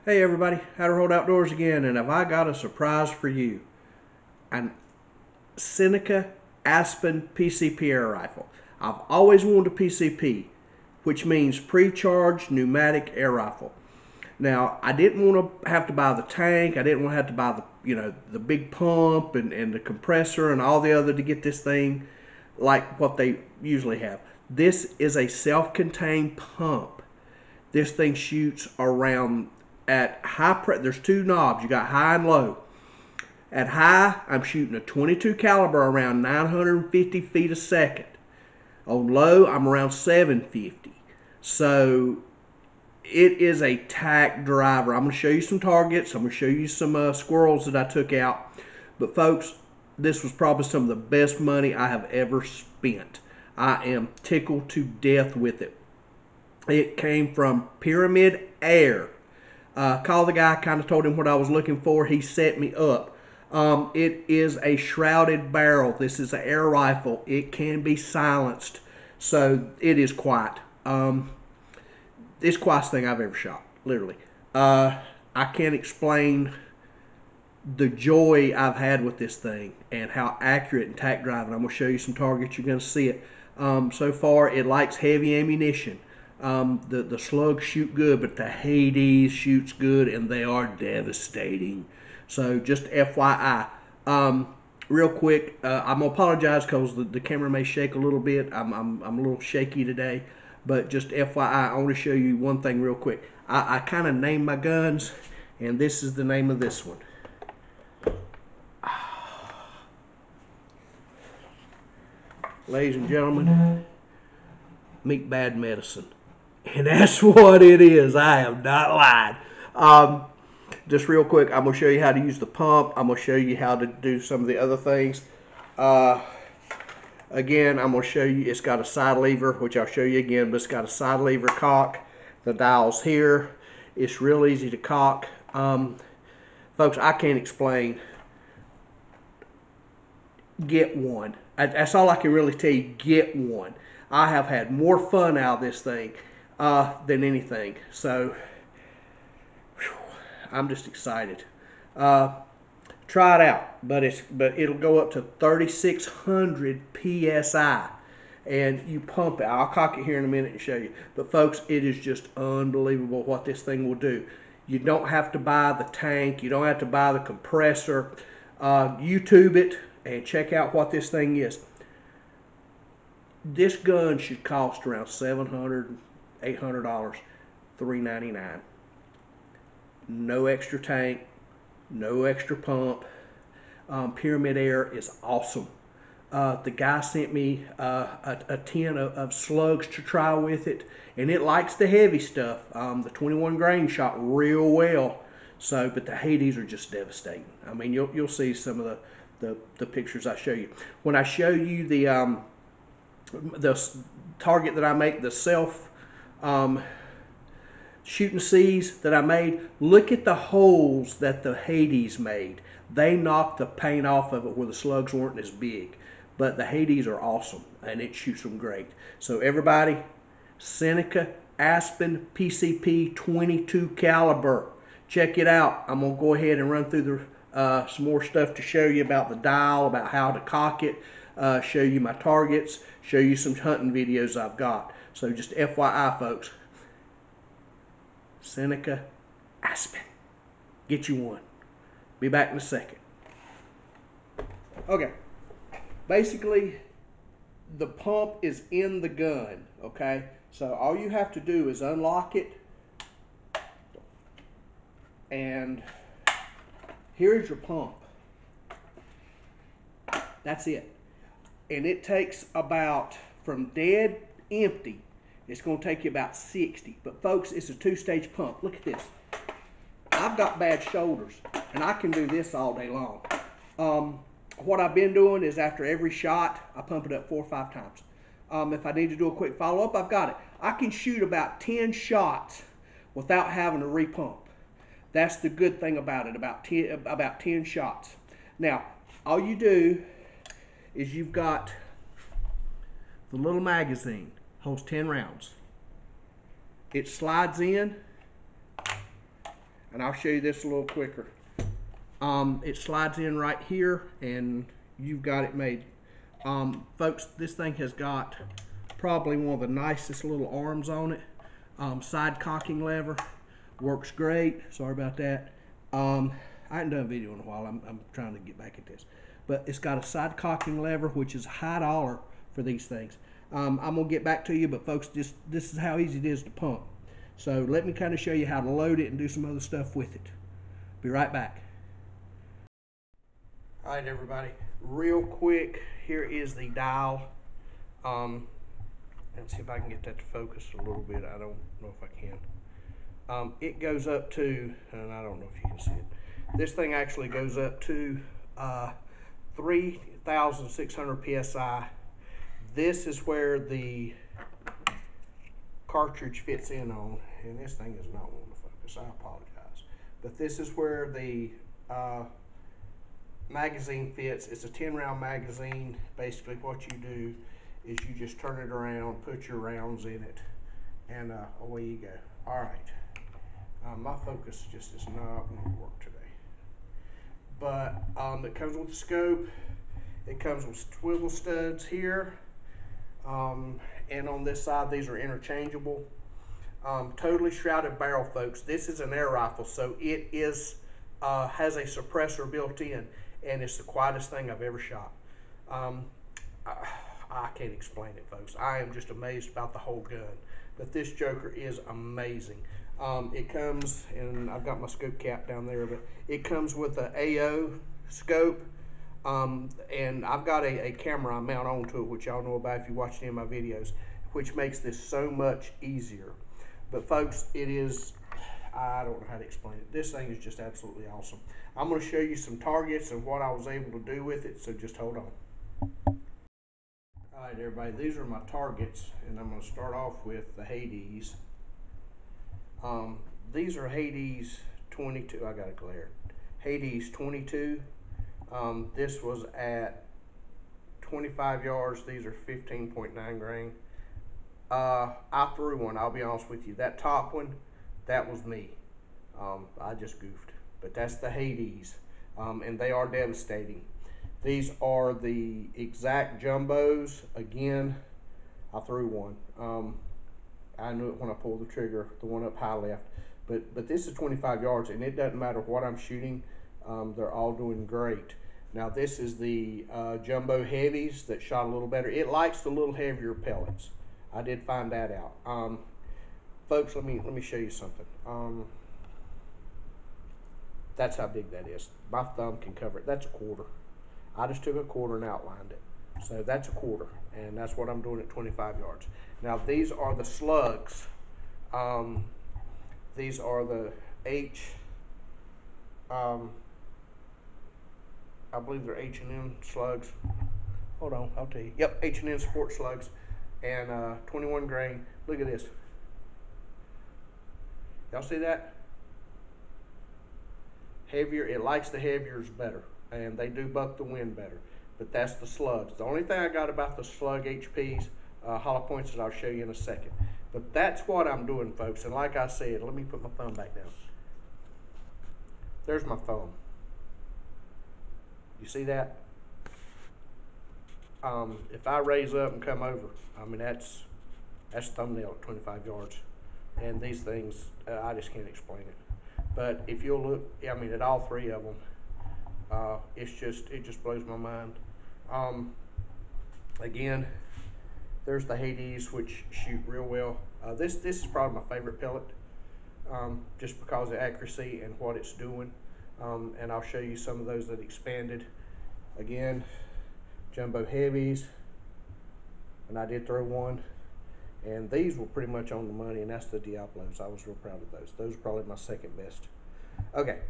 Hey everybody, How to Hold Outdoors again, and have I got a surprise for you. An Seneca Aspen PCP air rifle. I've always wanted a PCP, which means pre-charged pneumatic air rifle. Now, I didn't want to have to buy the tank, I didn't want to have to buy the big pump and the compressor and all the other to get this thing like what they usually have. This is a self-contained pump. This thing shoots around at high pressure. There's two knobs. You got high and low. At high, I'm shooting a 22 caliber around 950 feet a second. On low, I'm around 750. So it is a tack driver. I'm going to show you some targets. I'm going to show you some squirrels that I took out. But folks, this was probably some of the best money I have ever spent. I am tickled to death with it. It came from Pyramid Air. Called the guy, kind of told him what I was looking for. He set me up. It is a shrouded barrel. This is an air rifle. It can be silenced, so it is quiet. It's the quietest thing I've ever shot, literally. I can't explain the joy I've had with this thing and how accurate and tack driving. I'm going to show you some targets. You're going to see it. So far, it likes heavy ammunition. The slugs shoot good, but the Hades shoots good, and they are devastating. So just FYI. Real quick, I'm gonna apologize because the camera may shake a little bit. I'm a little shaky today, but just FYI, I want to show you one thing real quick. I kind of named my guns, and this is the name of this one. Ladies and gentlemen, meet bad medicine. And that's what it is. I am not lying. Just real quick, I'm going to show you how to use the pump. I'm going to show you how to do some of the other things. Again, I'm going to show you, it's got a side lever, which I'll show you again, but it's got a side lever cock. The dial's here. It's real easy to cock. Folks, I can't explain. Get one. That's all I can really tell you. Get one. I have had more fun out of this thing than anything. So, whew, I'm just excited. Try it out, but it'll go up to 3,600 psi, and you pump it. I'll cock it here in a minute and show you. But folks, it is just unbelievable what this thing will do. You don't have to buy the tank. You don't have to buy the compressor. YouTube it and check out what this thing is. This gun should cost around $700, $800, $399. No extra tank, no extra pump. Pyramid Air is awesome. The guy sent me a tin of slugs to try with it, and it likes the heavy stuff. The 21 grain shot real well. So, but the Hades are just devastating. I mean, you'll see some of the pictures I show you. When I show you the target that I make, the self shooting C's that I made, look at the holes that the Hades made. They knocked the paint off of it where the slugs weren't as big. But the Hades are awesome, and it shoots them great. So everybody, Seneca Aspen PCP 22 caliber. Check it out. I'm going to go ahead and run through some more stuff to show you about the dial, about how to cock it, show you my targets, show you some hunting videos I've got. So just FYI, folks, Seneca Aspen. Get you one. Be back in a second. Okay. Basically, the pump is in the gun, okay? So all you have to do is unlock it, and here's your pump. That's it. And it takes about, from dead empty, it's going to take you about 60. But folks, it's a two-stage pump. Look at this. I've got bad shoulders, and I can do this all day long. What I've been doing is after every shot, I pump it up 4 or 5 times. If I need to do a quick follow-up, I've got it. I can shoot about 10 shots without having to repump. That's the good thing about it, about 10 shots. Now, all you do is you've got the little magazine, holds 10 rounds. It slides in, and I'll show you this a little quicker. It slides in right here, and you've got it made. Folks, this thing has got probably one of the nicest little arms on it. Side cocking lever, works great. Sorry about that. I haven't done a video in a while. I'm trying to get back at this. But it's got a side cocking lever, which is high dollar for these things. I'm gonna get back to you, but folks, this is how easy it is to pump. So let me kind of show you how to load it and do some other stuff with it. Be right back. All right, everybody, real quick, here is the dial. Let's see if I can get that to focus a little bit. I don't know if I can. It goes up to, and I don't know if you can see it, this thing actually goes up to 3,600 psi. This is where the cartridge fits in on, and this thing is not wanting to focus, I apologize. But this is where the magazine fits. It's a 10-round magazine. Basically what you do is you just turn it around, put your rounds in it, and away you go. All right, my focus just is not going to work today. But it comes with a scope. It comes with swivel studs here, and on this side these are interchangeable. Totally shrouded barrel, folks. This is an air rifle, so it is has a suppressor built in, and it's the quietest thing I've ever shot. I can't explain it, folks. I am just amazed about the whole gun. But this joker is amazing. It comes, and I've got my scope cap down there, but it comes with an AO scope, and I've got a camera I mount onto it, which y'all know about if you watch any of my videos, which makes this so much easier. But folks, it is, I don't know how to explain it. This thing is just absolutely awesome. I'm going to show you some targets and what I was able to do with it, so just hold on. All right, everybody, these are my targets, and I'm going to start off with the Hades. These are Hades 22. I got a glare. Hades 22. This was at 25 yards. These are 15.9 grain. I threw one, I'll be honest with you. That top one, that was me. I just goofed. But that's the Hades, and they are devastating. These are the exact jumbos. Again, I threw one. I knew it when I pulled the trigger, the one up high left. But this is 25 yards, and it doesn't matter what I'm shooting. They're all doing great. Now this is the jumbo heavies that shot a little better. It likes the little heavier pellets. I did find that out. Folks, let me show you something. That's how big that is. My thumb can cover it. That's a quarter. I just took a quarter and outlined it. So that's a quarter, and that's what I'm doing at 25 yards. Now these are the slugs. These are the I believe they're H&M slugs. Hold on, I'll tell you. Yep, H&M sport slugs, and 21 grain. Look at this. Y'all see that? Heavier, it likes the heaviers better, and they do buck the wind better. But that's the slugs. The only thing I got about the slug HPs, hollow points, that I'll show you in a second. But that's what I'm doing, folks. And like I said, let me put my thumb back down. There's my thumb. You see that? If I raise up and come over, I mean, that's thumbnail at 25 yards. And these things, I just can't explain it. But if you'll look, I mean, at all three of them, it just blows my mind. Again, there's the Hades, which shoot real well. This is probably my favorite pellet, just because of accuracy and what it's doing. And I'll show you some of those that expanded. Again, jumbo heavies, and I did throw one. And these were pretty much on the money, and that's the Diablos. I was real proud of those. Those are probably my second best. Okay,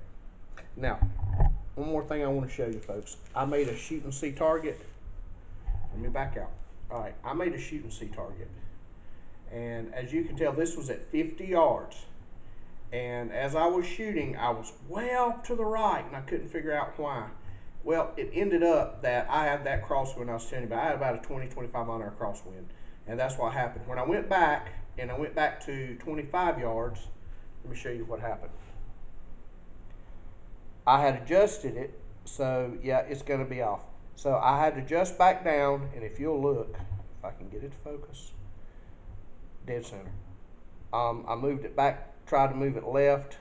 now, one more thing I want to show you, folks. I made a shoot and see target. Let me back out. All right, I made a shoot and see target. And as you can tell, this was at 50 yards. And as I was shooting, I was well to the right, and I couldn't figure out why. Well, it ended up that I had that crosswind I was telling you about. I had about a 20, 25 mile an hour crosswind. And that's what happened. When I went back, and I went back to 25 yards, let me show you what happened. I had adjusted it, so yeah, it's going to be off. So I had to adjust back down, and if you'll look, if I can get it to focus, dead center. I moved it back, tried to move it left,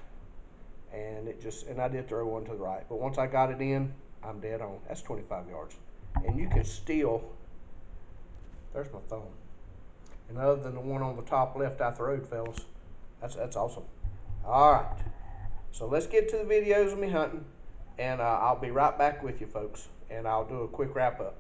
and and I did throw one to the right. But once I got it in, I'm dead on. That's 25 yards. And you can still, there's my thumb. And other than the one on the top left I throwed, fellas, that's awesome. All right. So let's get to the videos of me hunting, and I'll be right back with you, folks, and I'll do a quick wrap up.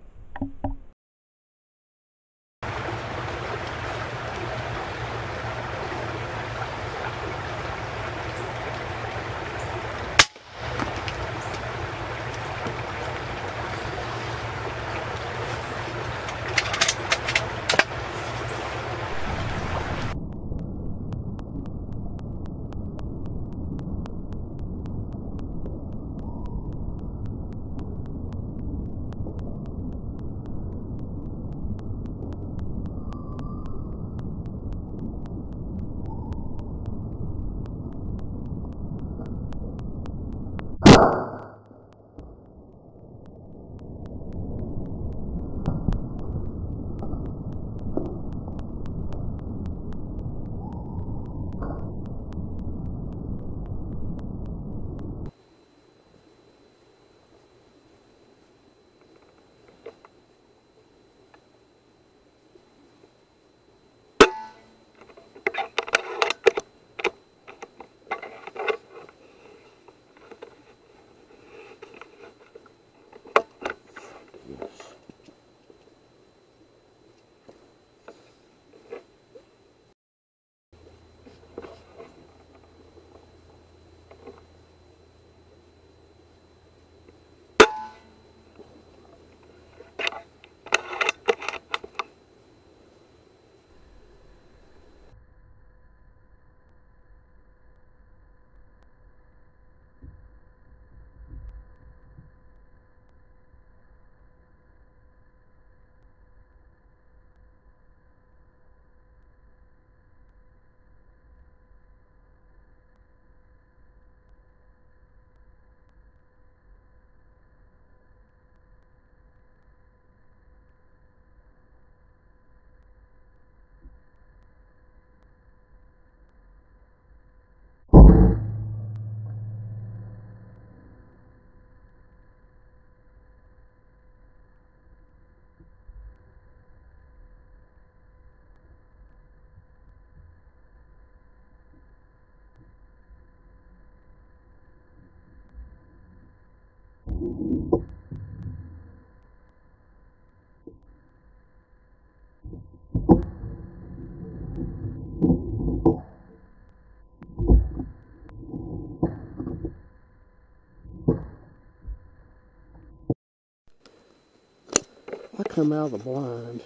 I come out of the blind.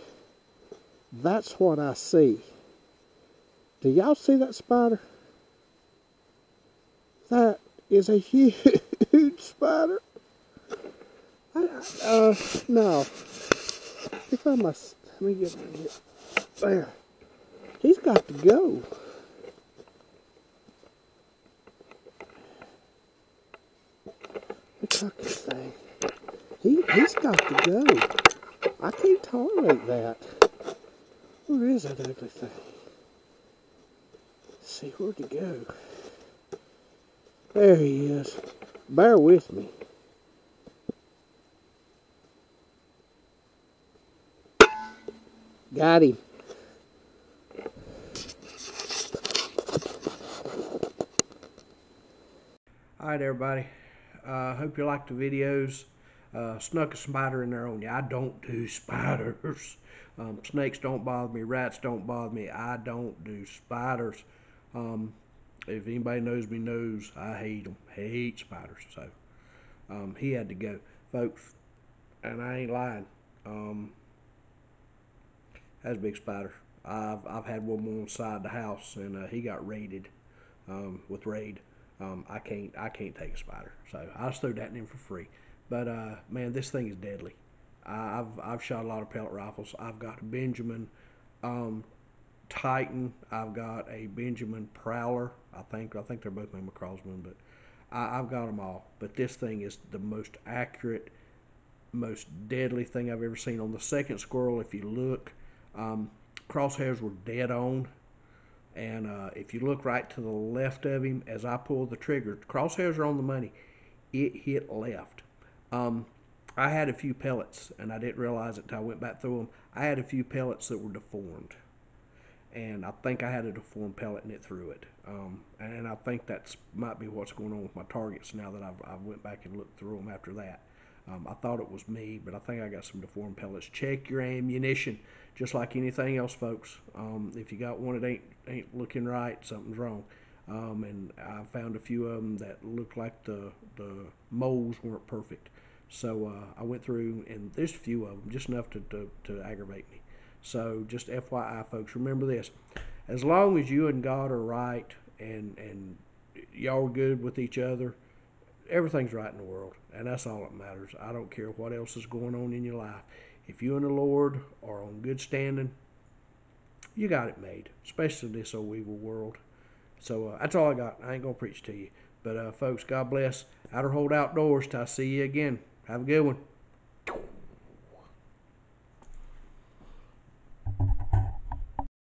That's what I see. Do y'all see that spider? That is a huge spider. No. If I must, let me get there. He's got to go. Look at this thing. He's got to go. I can't tolerate that. Where is that ugly thing? Let's see, where'd he go? There he is. Bear with me. Got him. Alright, everybody. Hope you liked the videos. Snuck a spider in there on you. I don't do spiders. Snakes don't bother me. Rats don't bother me. I don't do spiders. If anybody knows me knows I hate them. Hate spiders. So he had to go, folks. And I ain't lying. That's a big spider. I've had one more inside the house, and he got raided with raid. I can't take a spider, so I just threw that in him for free. But man, this thing is deadly. I've shot a lot of pellet rifles. I've got a Benjamin Titan. I've got a Benjamin Prowler. I think they're both named McCrosman, but I've got them all, but this thing is the most accurate, most deadly thing I've ever seen. On the second squirrel, if you look, crosshairs were dead on. And if you look right to the left of him, as I pulled the trigger, crosshairs are on the money. It hit left. Um, I had a few pellets, and I didn't realize it until I went back through them. I had a few pellets that were deformed, and I think I had a deformed pellet and it threw it. And I think that's might be what's going on with my targets now that I went back and looked through them after that. I thought it was me, but I think I got some deformed pellets. Check your ammunition, just like anything else, folks. If you got one that ain't looking right, something's wrong. And I found a few of them that looked like the molds weren't perfect. So I went through, and there's a few of them, just enough to aggravate me. So just FYI, folks, remember this: as long as you and God are right, and y'all are good with each other, everything's right in the world, and that's all that matters. I don't care what else is going on in your life. If you and the Lord are on good standing, you got it made, especially in this old evil world. So that's all I got. I ain't gonna preach to you, but folks, God bless. Outer Hold Outdoors. Till I see you again. Have a good one.